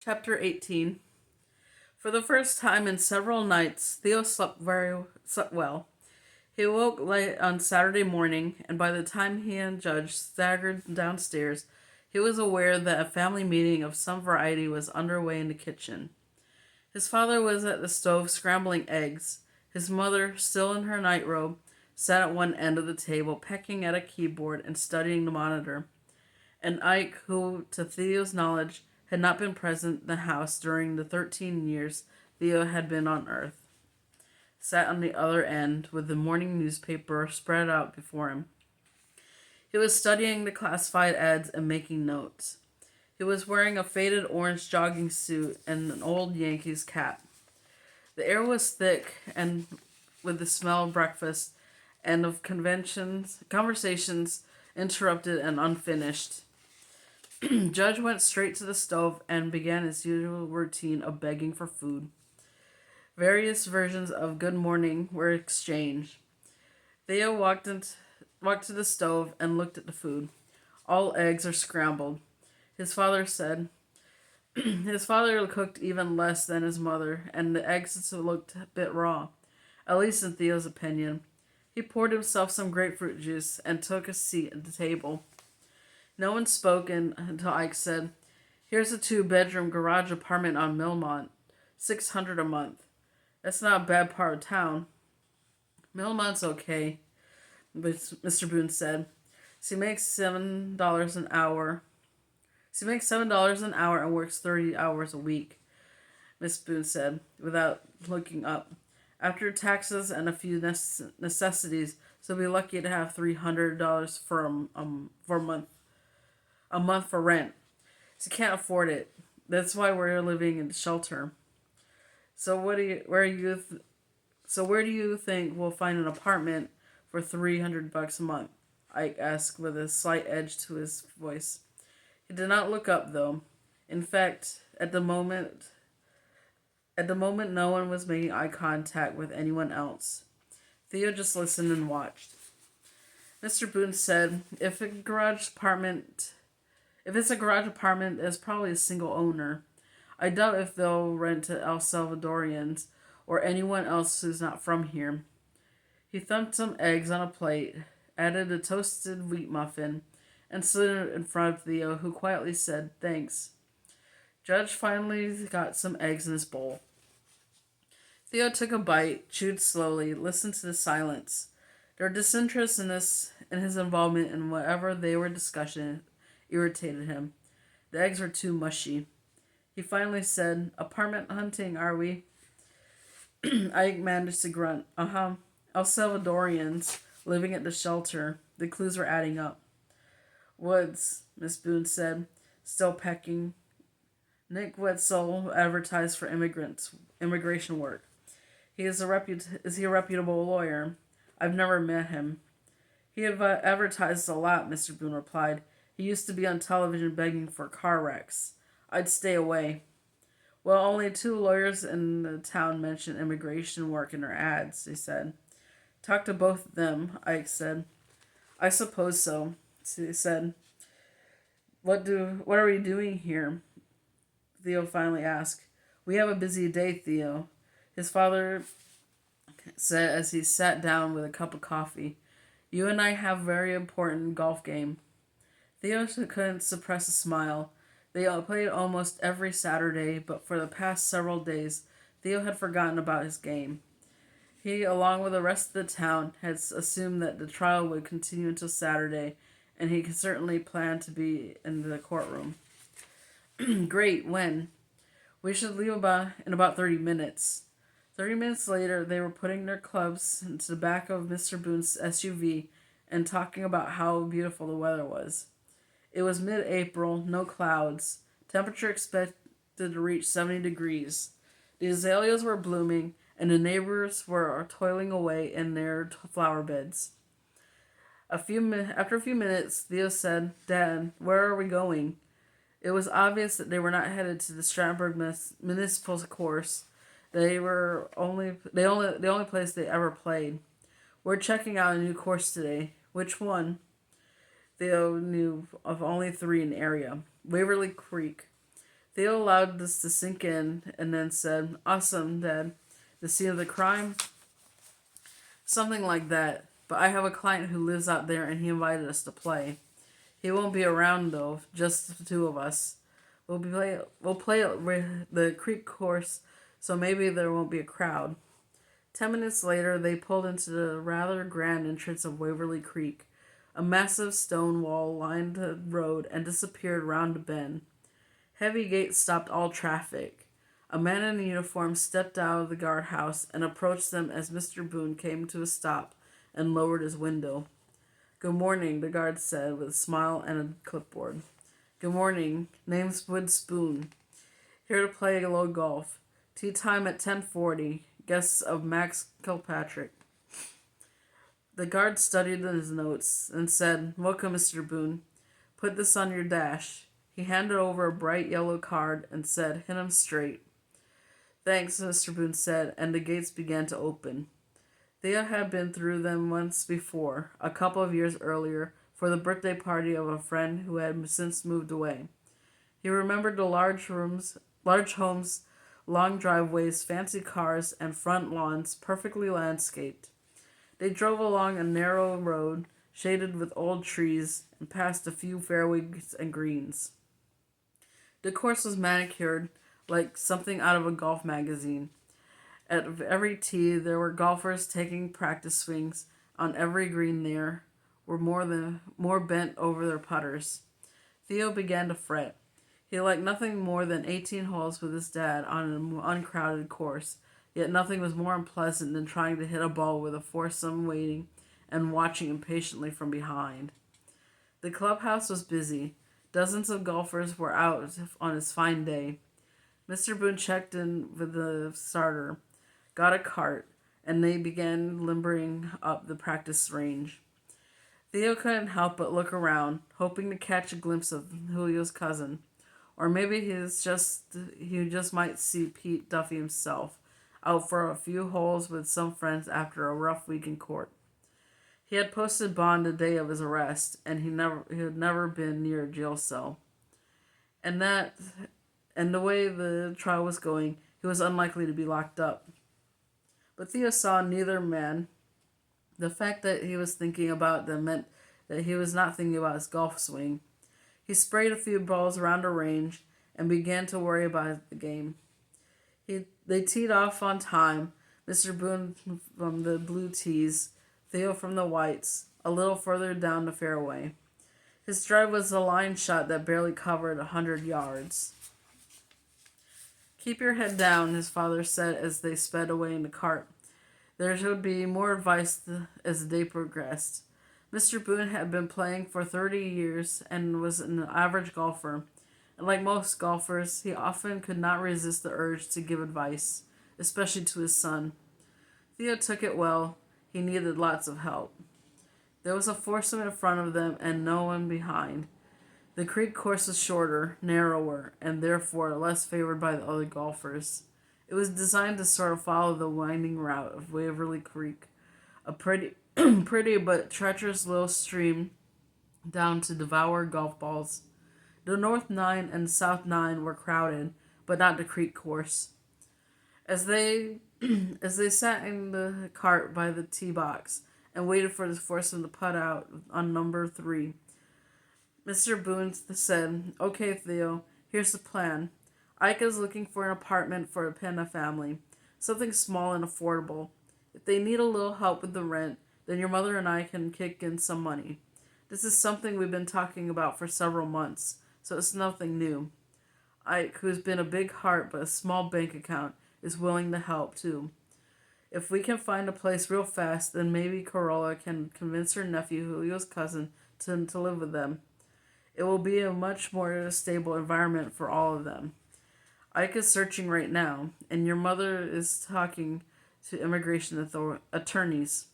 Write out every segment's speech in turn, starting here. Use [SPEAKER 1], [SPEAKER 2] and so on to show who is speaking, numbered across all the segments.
[SPEAKER 1] Chapter 18. For the first time in several nights, Theo slept well. He woke late on Saturday morning, and by the time he and Judge staggered downstairs, he was aware that a family meeting of some variety was underway in the kitchen. His father was at the stove scrambling eggs. His mother, still in her nightrobe, sat at one end of the table, pecking at a keyboard and studying the monitor. And Ike, who, to Theo's knowledge, had not been present in the house during the 13 years Theo had been on Earth, sat on the other end with the morning newspaper spread out before him. He was studying the classified ads and making notes. He was wearing a faded orange jogging suit and an old Yankees cap. The air was thick and with the smell of breakfast and of conversations interrupted and unfinished. Judge went straight to the stove and began his usual routine of begging for food. Various versions of good morning were exchanged. Theo walked to the stove and looked at the food. All eggs are scrambled. His father said. His father cooked even less than his mother, and the eggs looked a bit raw, at least in Theo's opinion. He poured himself some grapefruit juice and took a seat at the table. No one spoke until Ike said, "Here's a 2-bedroom garage apartment on Millmont, $600 a month. That's not a bad part of town." "Millmont's okay," Mr. Boone said. She makes $7 an hour. She makes $7 an hour and works 30 hours a week," Miss Boone said, without looking up. "After taxes and a few necessities, she'll be lucky to have $300 for a month. A month for rent. She can't afford it. That's why we're living in shelter. So where do you think we'll find an apartment for $300 a month?" Ike asked with a slight edge to his voice. He did not look up, though. In fact, at the moment, no one was making eye contact with anyone else. Theo just listened and watched. Mr. Boone said, If it's a garage apartment, it's probably a single owner. I doubt if they'll rent to El Salvadorians or anyone else who's not from here." He thumped some eggs on a plate, added a toasted wheat muffin, and stood in front of Theo, who quietly said, "Thanks." Judge finally got some eggs in his bowl. Theo took a bite, chewed slowly, listened to the silence. Their disinterest in his involvement in whatever they were discussing irritated him. The eggs were too mushy. He finally said, "Apartment hunting, are we?" Ike managed to grunt. "Uh-huh. El Salvadorians living at the shelter." The clues were adding up. "Woods," Miss Boone said, still pecking. "Nick Wetzel advertised for immigration work. Is he a reputable lawyer?" "I've never met him." "He advertises a lot," Mr. Boone replied. "He used to be on television begging for car wrecks. I'd stay away." "Well, only 2 lawyers in the town mention immigration work in their ads," he said. "Talk to both of them," Ike said. "I suppose so," she said. What are we doing here?" Theo finally asked. "We have a busy day, Theo," his father said as he sat down with a cup of coffee. "You and I have a very important golf game." Theo couldn't suppress a smile. They played almost every Saturday, but for the past several days, Theo had forgotten about his game. He, along with the rest of the town, had assumed that the trial would continue until Saturday, and he certainly planned to be in the courtroom. "Great, when?" "We should leave in about 30 minutes. 30 minutes later, they were putting their clubs into the back of Mr. Boone's SUV and talking about how beautiful the weather was. It was mid-April, no clouds. Temperature expected to reach 70 degrees. The azaleas were blooming, and the neighbors were toiling away in their flower beds. After a few minutes, Theo said, "Dad, where are we going?" It was obvious that they were not headed to the Strattenberg Municipal Course. The only place they ever played. "We're checking out a new course today." "Which one?" Theo knew of only 3 in the area. "Waverly Creek." Theo allowed this to sink in and then said, "Awesome, Dad. The scene of the crime? Something like that. But I have a client who lives out there and he invited us to play. He won't be around though, just the two of us. We'll play the creek course, so maybe there won't be a crowd." 10 minutes later, they pulled into the rather grand entrance of Waverly Creek. A massive stone wall lined the road and disappeared round a bend. Heavy gates stopped all traffic. A man in a uniform stepped out of the guardhouse and approached them as Mr. Boone came to a stop and lowered his window. "Good morning," the guard said with a smile and a clipboard. "Good morning. Name's Wood Spoon. Here to play a little golf. Tea time at 10:40. Guests of Max Kilpatrick." The guard studied his notes and said, "Welcome, Mr. Boone. Put this on your dash." He handed over a bright yellow card and said, "Hit him straight." "Thanks," Mr. Boone said, and the gates began to open. Thea had been through them once before, a couple of years earlier, for the birthday party of a friend who had since moved away. He remembered the large homes, long driveways, fancy cars, and front lawns perfectly landscaped. They drove along a narrow road, shaded with old trees, and past a few fairways and greens. The course was manicured like something out of a golf magazine. At every tee, there were golfers taking practice swings. On every green there were more bent over their putters. Theo began to fret. He liked nothing more than 18 holes with his dad on an uncrowded course, yet nothing was more unpleasant than trying to hit a ball with a foursome waiting and watching impatiently from behind. The clubhouse was busy. Dozens of golfers were out on his fine day. Mr. Boone checked in with the starter, got a cart, and they began limbering up the practice range. Theo couldn't help but look around, hoping to catch a glimpse of Julio's cousin. Or maybe he just might see Pete Duffy himself, out for a few holes with some friends after a rough week in court. He had posted bond the day of his arrest, and he had never been near a jail cell. And the way the trial was going, he was unlikely to be locked up. But Theo saw neither man. The fact that he was thinking about them meant that he was not thinking about his golf swing. He sprayed a few balls around a range and began to worry about the game. They teed off on time, Mr. Boone from the blue tees, Theo from the whites, a little further down the fairway. His drive was a line shot that barely covered 100 yards. "Keep your head down," his father said as they sped away in the cart. There should be more advice as the day progressed. Mr. Boone had been playing for 30 years and was an average golfer. And like most golfers, he often could not resist the urge to give advice, especially to his son. Theo took it well. He needed lots of help. There was a foursome in front of them and no one behind. The creek course was shorter, narrower, and therefore less favored by the other golfers. It was designed to sort of follow the winding route of Waverly Creek, a pretty but treacherous little stream down to devour golf balls. The North Nine and South Nine were crowded, but not the creek course. As they sat in the cart by the tee box and waited for the foursome to putt out on number 3, Mr. Boone said, "Okay, Theo, here's the plan. Ike is looking for an apartment for a Penna family, something small and affordable. If they need a little help with the rent, then your mother and I can kick in some money. This is something we've been talking about for several months, so it's nothing new. Ike, who's been a big heart but a small bank account, is willing to help, too. If we can find a place real fast, then maybe Corolla can convince her nephew, Julio's cousin, to live with them. It will be a much more stable environment for all of them. Ike is searching right now, and your mother is talking to immigration attorneys.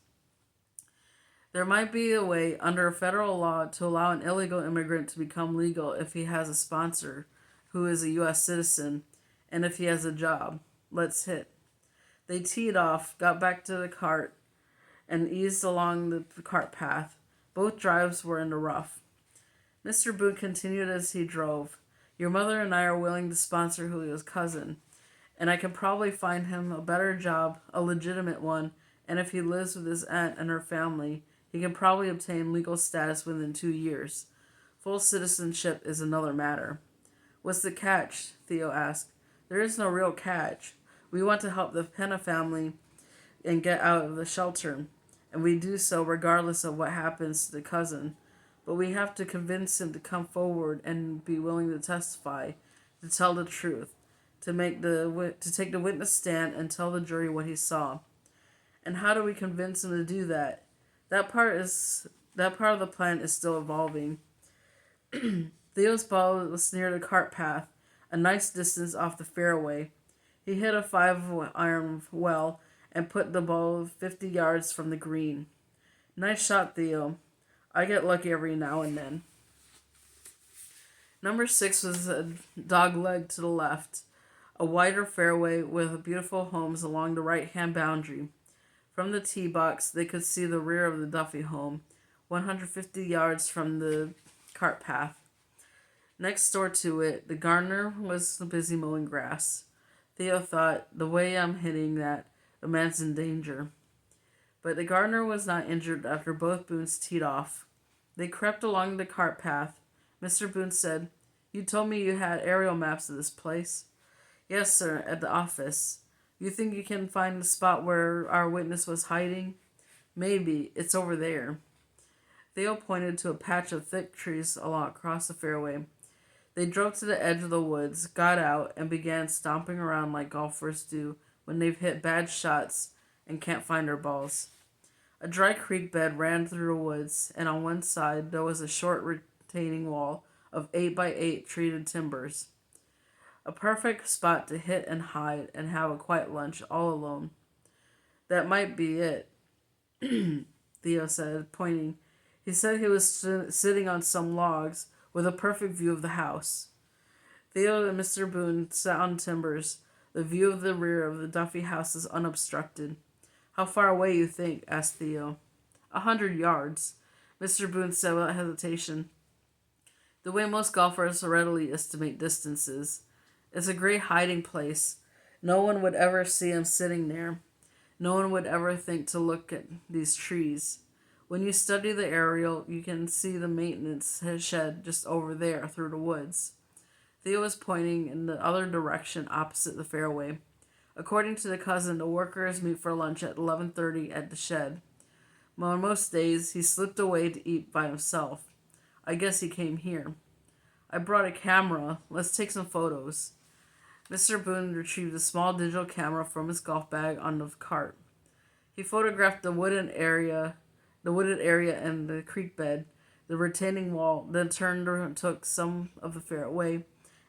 [SPEAKER 1] There might be a way under federal law to allow an illegal immigrant to become legal if he has a sponsor who is a U.S. citizen and if he has a job. Let's hit." They teed off, got back to the cart, and eased along the cart path. Both drives were in the rough. Mr. Boone continued as he drove. Your mother and I are willing to sponsor Julio's cousin, and I can probably find him a better job, a legitimate one, and if he lives with his aunt and her family, he can probably obtain legal status within 2 years. Full citizenship is another matter. What's the catch? Theo asked. There is no real catch. We want to help the Penna family and get out of the shelter, and we do so regardless of what happens to the cousin. But we have to convince him to come forward and be willing to testify, to tell the truth, to take the witness stand and tell the jury what he saw. And how do we convince him to do that? That part is that part of the plan is still evolving. Theo's ball was near the cart path, a nice distance off the fairway. He hit a 5-iron well and put the ball 50 yards from the green. Nice shot, Theo. I get lucky every now and then. Number 6 was a dog leg to the left, a wider fairway with beautiful homes along the right-hand boundary. From the tee box, they could see the rear of the Duffy home, 150 yards from the cart path. Next door to it, the gardener was busy mowing grass. Theo thought, the way I'm hitting that, the man's in danger. But the gardener was not injured after both Boones teed off. They crept along the cart path. Mr. Boone said, You told me you had aerial maps of this place. Yes, sir, at the office. You think you can find the spot where our witness was hiding? Maybe. It's over there. Theo pointed to a patch of thick trees along across the fairway. They drove to the edge of the woods, got out, and began stomping around like golfers do when they've hit bad shots and can't find their balls. A dry creek bed ran through the woods, and on one side there was a short retaining wall of 8x8 treated timbers. A perfect spot to hit and hide and have a quiet lunch all alone. That might be it, Theo said, pointing. He said he was sitting on some logs with a perfect view of the house. Theo and Mr. Boone sat on timbers. The view of the rear of the Duffy house is unobstructed. How far away, you think? Asked Theo. 100 yards, Mr. Boone said without hesitation. The way most golfers readily estimate distances. It's a great hiding place. No one would ever see him sitting there. No one would ever think to look at these trees. When you study the aerial, you can see the maintenance shed just over there through the woods. Theo was pointing in the other direction opposite the fairway. According to the cousin, the workers meet for lunch at 11:30 at the shed. On most days, he slipped away to eat by himself. I guess he came here. I brought a camera. Let's take some photos. Mr. Boone retrieved a small digital camera from his golf bag on the cart. He photographed the wooded area and the creek bed, the retaining wall, then turned and took some of the fairway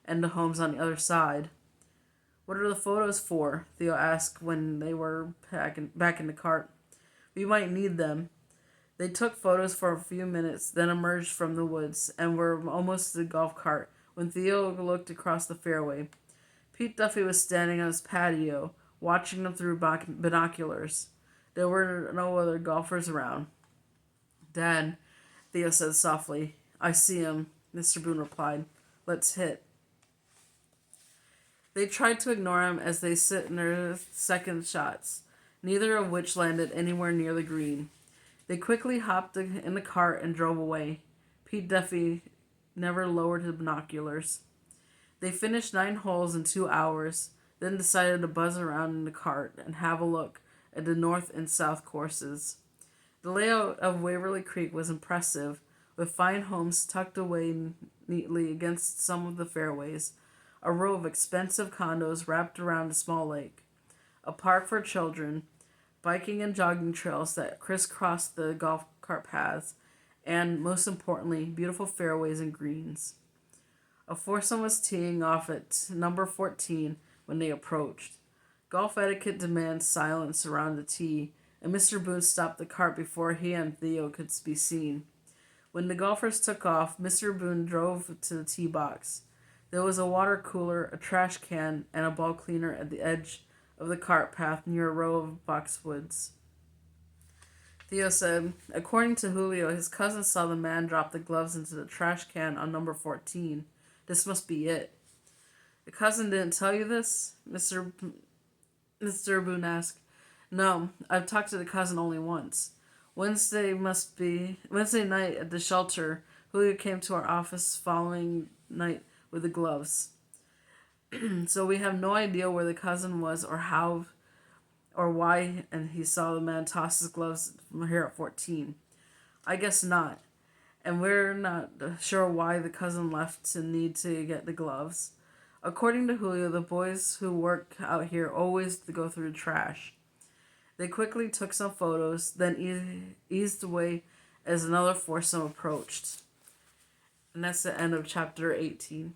[SPEAKER 1] and the homes on the other side. What are the photos for? Theo asked when they were back in the cart. We might need them. They took photos for a few minutes, then emerged from the woods and were almost to the golf cart when Theo looked across the fairway. Pete Duffy was standing on his patio, watching them through binoculars. There were no other golfers around. Dad, Theo said softly. I see him, Mr. Boone replied. Let's hit. They tried to ignore him as they sit in their second shots, neither of which landed anywhere near the green. They quickly hopped in the cart and drove away. Pete Duffy never lowered his binoculars. They finished 9 holes in 2 hours, then decided to buzz around in the cart and have a look at the north and south courses. The layout of Waverly Creek was impressive, with fine homes tucked away neatly against some of the fairways, a row of expensive condos wrapped around a small lake, a park for children, biking and jogging trails that crisscrossed the golf cart paths, and, most importantly, beautiful fairways and greens. A foursome was teeing off at number 14 when they approached. Golf etiquette demands silence around the tee, and Mr. Boone stopped the cart before he and Theo could be seen. When the golfers took off, Mr. Boone drove to the tee box. There was a water cooler, a trash can, and a ball cleaner at the edge of the cart path near a row of boxwoods. Theo said, according to Julio, his cousin saw the man drop the gloves into the trash can on number 14. This must be it. The cousin didn't tell you this? Mr. Boone asked. No, I've talked to the cousin only once. Wednesday night at the shelter. Julio came to our office following night with the gloves. So we have no idea where the cousin was or how or why, and he saw the man toss his gloves from here at 14. I guess not. And we're not sure why the cousin left to need to get the gloves. According to Julio, the boys who work out here always go through the trash. They quickly took some photos, then eased away as another foursome approached. And that's the end of chapter 18.